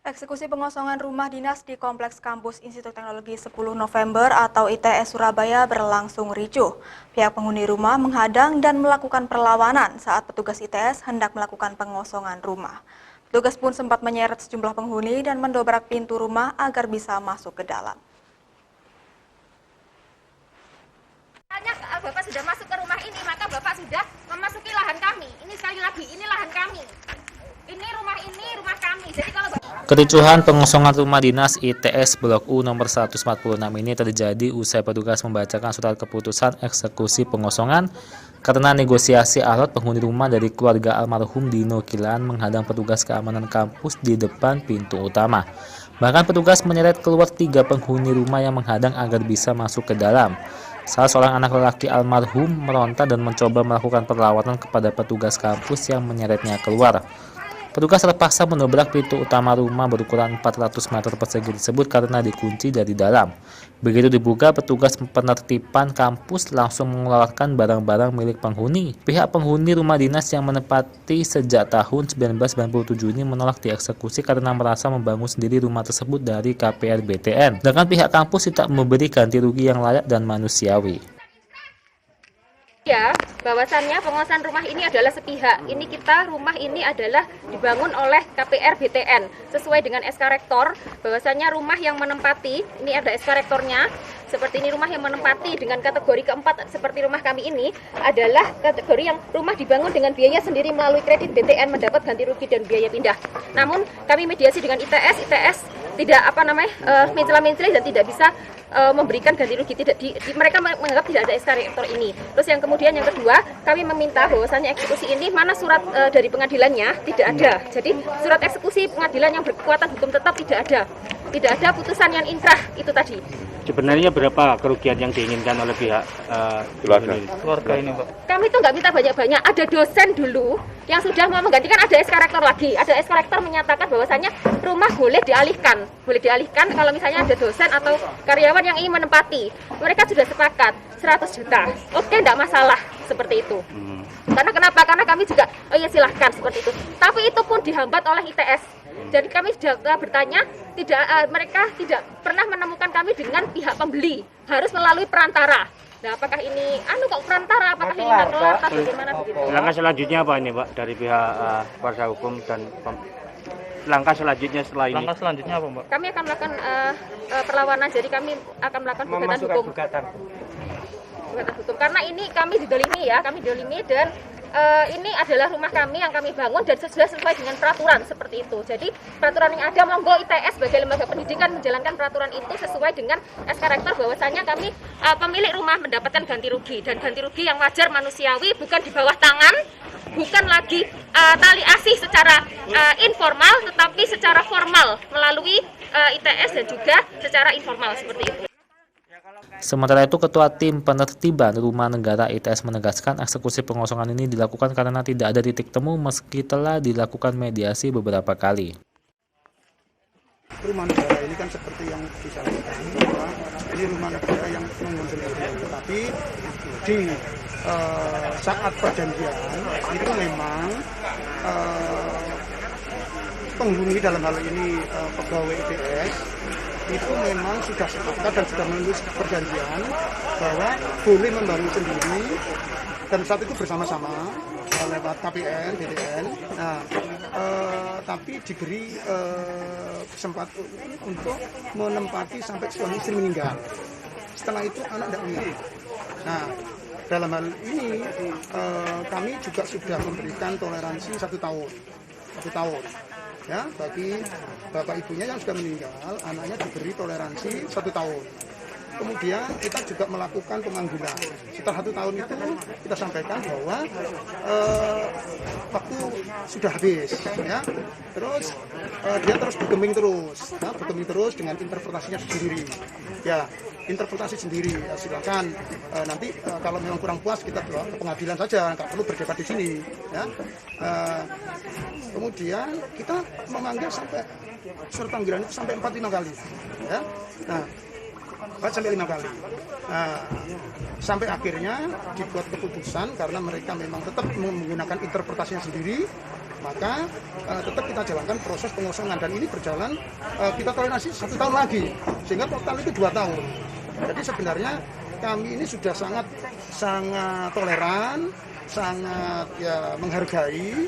Eksekusi pengosongan rumah dinas di Kompleks Kampus Institut Teknologi 10 November atau ITS Surabaya berlangsung ricuh. Pihak penghuni rumah menghadang dan melakukan perlawanan saat petugas ITS hendak melakukan pengosongan rumah. Petugas pun sempat menyeret sejumlah penghuni dan mendobrak pintu rumah agar bisa masuk ke dalam. Bapak sudah masuk ke rumah ini, maka Bapak sudah memasuki lahan kami. Ini sekali lagi, ini lahan kami. Ini rumah kami. Jadi kalau Kericuhan pengosongan rumah dinas ITS Blok U nomor 146 ini terjadi usai petugas membacakan surat keputusan eksekusi pengosongan karena negosiasi alot penghuni rumah dari keluarga almarhum Dino Kilan menghadang petugas keamanan kampus di depan pintu utama. Bahkan petugas menyeret keluar 3 penghuni rumah yang menghadang agar bisa masuk ke dalam. Salah seorang anak lelaki almarhum meronta dan mencoba melakukan perlawanan kepada petugas kampus yang menyeretnya keluar. Petugas terpaksa mendobrak pintu utama rumah berukuran 400 meter persegi tersebut karena dikunci dari dalam. Begitu dibuka, petugas penertiban kampus langsung mengeluarkan barang-barang milik penghuni. Pihak penghuni rumah dinas yang menempati sejak tahun 1997 ini menolak dieksekusi karena merasa membangun sendiri rumah tersebut dari KPR BTN. Sedangkan pihak kampus tidak memberi ganti rugi yang layak dan manusiawi. ya, bahwasannya penguasaan rumah ini adalah sepihak. Ini rumah ini adalah dibangun oleh KPR BTN sesuai dengan SK Rektor. Bahwasannya rumah yang menempati, ini ada SK Rektornya. Seperti ini rumah yang menempati dengan kategori keempat seperti rumah kami ini adalah kategori yang rumah dibangun dengan biaya sendiri melalui kredit BTN mendapat ganti rugi dan biaya pindah. Namun kami mediasi dengan ITS tidak mencela-mencela dan tidak bisa memberikan ganti rugi, mereka menganggap tidak ada SK Rektor ini. Terus yang kemudian yang kedua, kami meminta bahwasannya eksekusi ini mana surat dari pengadilannya tidak ada. Jadi surat eksekusi pengadilan yang berkekuatan hukum tetap tidak ada. Tidak ada putusan yang inkrah itu tadi. Sebenarnya berapa kerugian yang diinginkan oleh pihak keluarga ini, Pak? Kami itu nggak minta banyak-banyak. Ada dosen dulu yang sudah mau menggantikan, ada SK Rektor lagi. Ada SK Rektor menyatakan bahwasannya rumah boleh dialihkan. Boleh dialihkan kalau misalnya ada dosen atau karyawan yang ingin menempati. Mereka sudah sepakat 100 juta. Oke, enggak masalah seperti itu. Karena kenapa? Karena kami juga, oh ya silahkan seperti itu. Tapi itu pun dihambat oleh ITS. Jadi kami sudah bertanya, mereka tidak pernah menemukan kami dengan pihak pembeli. Harus melalui perantara. Nah, apakah ini kok perantara? Apakah ini maklar atau bagaimana begitu? Langkah selanjutnya apa ini, Pak, dari pihak kuasa hukum dan langkah selanjutnya setelah ini? Langkah selanjutnya apa, Mbak? Kami akan melakukan perlawanan. Jadi kami akan melakukan gugatan hukum. Karena ini kami didolimi dan ini adalah rumah kami yang kami bangun dan sudah sesuai dengan peraturan seperti itu. Jadi peraturan yang ada, monggo ITS sebagai lembaga pendidikan menjalankan peraturan itu sesuai dengan SK Rektor bahwasanya kami pemilik rumah mendapatkan ganti rugi dan ganti rugi yang wajar manusiawi, bukan di bawah tangan, bukan lagi tali asih secara informal, tetapi secara formal melalui ITS dan juga secara informal seperti itu. Sementara itu, Ketua Tim Penertiban Rumah Negara ITS menegaskan eksekusi pengosongan ini dilakukan karena tidak ada titik temu meski telah dilakukan mediasi beberapa kali. Rumah negara ini kan seperti yang disampaikan bahwa ini rumah negara yang membangun sendiri, tetapi di saat perjanjian itu memang penghuni dalam hal ini pegawai ITS itu memang sudah sepakat dan sudah menulis perjanjian bahwa boleh membangun sendiri dan saat itu bersama-sama lewat KPR, BTN. Nah, tapi diberi kesempatan untuk menempati sampai suami istri meninggal. Setelah itu anak tidak punya. Nah, dalam hal ini kami juga sudah memberikan toleransi 1 tahun. 1 tahun. Ya, bagi bapak ibunya yang sudah meninggal, anaknya diberi toleransi 1 tahun. Kemudian kita juga melakukan pemanggilan. Setelah 1 tahun itu kita sampaikan bahwa waktu sudah habis, ya. Terus dia terus bergeming terus dengan interpretasinya sendiri. Ya, interpretasi sendiri. Ya, silakan nanti kalau memang kurang puas kita ke pengadilan saja, nggak perlu berdebat di sini. Ya. Kemudian kita memanggil sampai surat panggilan itu sampai 4-5 kali. Ya. Nah, sampai 5 kali. Nah, sampai akhirnya dibuat keputusan karena mereka memang tetap menggunakan interpretasinya sendiri. maka tetap kita jalankan proses pengosongan dan ini berjalan kita toleransi 1 tahun lagi sehingga total itu 2 tahun. Jadi sebenarnya kami ini sudah sangat toleran, sangat ya menghargai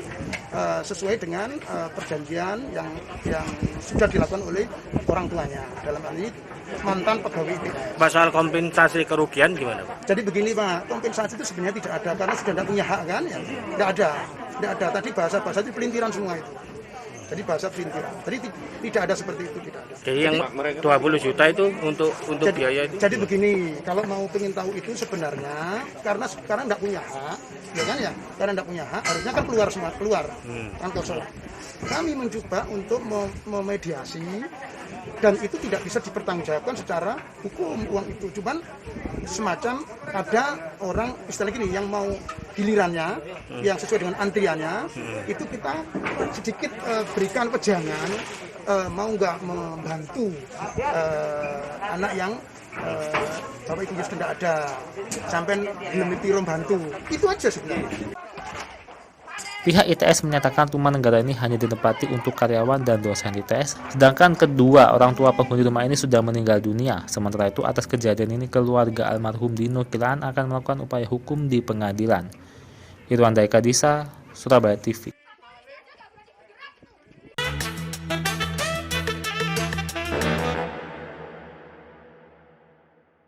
sesuai dengan perjanjian yang sudah dilakukan oleh orang tuanya, dalam hal ini mantan pegawai ITS. Soal kompensasi kerugian gimana Pak? Jadi begini Pak, kompensasi itu sebenarnya tidak ada karena sudah tidak punya hak kan, ya tidak ada. Tadi bahasa itu pelintiran semua itu. Jadi bahasa pelintiran. Jadi tidak ada seperti itu, tidak ada. Jadi yang 20 juta itu untuk biaya itu? Jadi begini, kalau mau pengen tahu itu sebenarnya karena sekarang tidak punya hak, ya kan ya? Karena tidak punya hak, harusnya kan keluar kan kosong. Kami mencoba untuk memediasi dan itu tidak bisa dipertanggungjawabkan secara hukum uang itu. Cuman semacam ada orang istilahnya gini yang mau gilirannya yang sesuai dengan antriannya itu kita sedikit berikan pejangan mau nggak membantu anak yang bapak ibu tidak ada sampai belum ditiru bantu, itu aja sebenarnya. Pihak ITS menyatakan rumah negara ini hanya ditempati untuk karyawan dan dosen ITS, sedangkan kedua orang tua penghuni rumah ini sudah meninggal dunia. Sementara itu, atas kejadian ini keluarga almarhum Dino Kilaan akan melakukan upaya hukum di pengadilan. Irwan Daika Disa, Surabaya TV.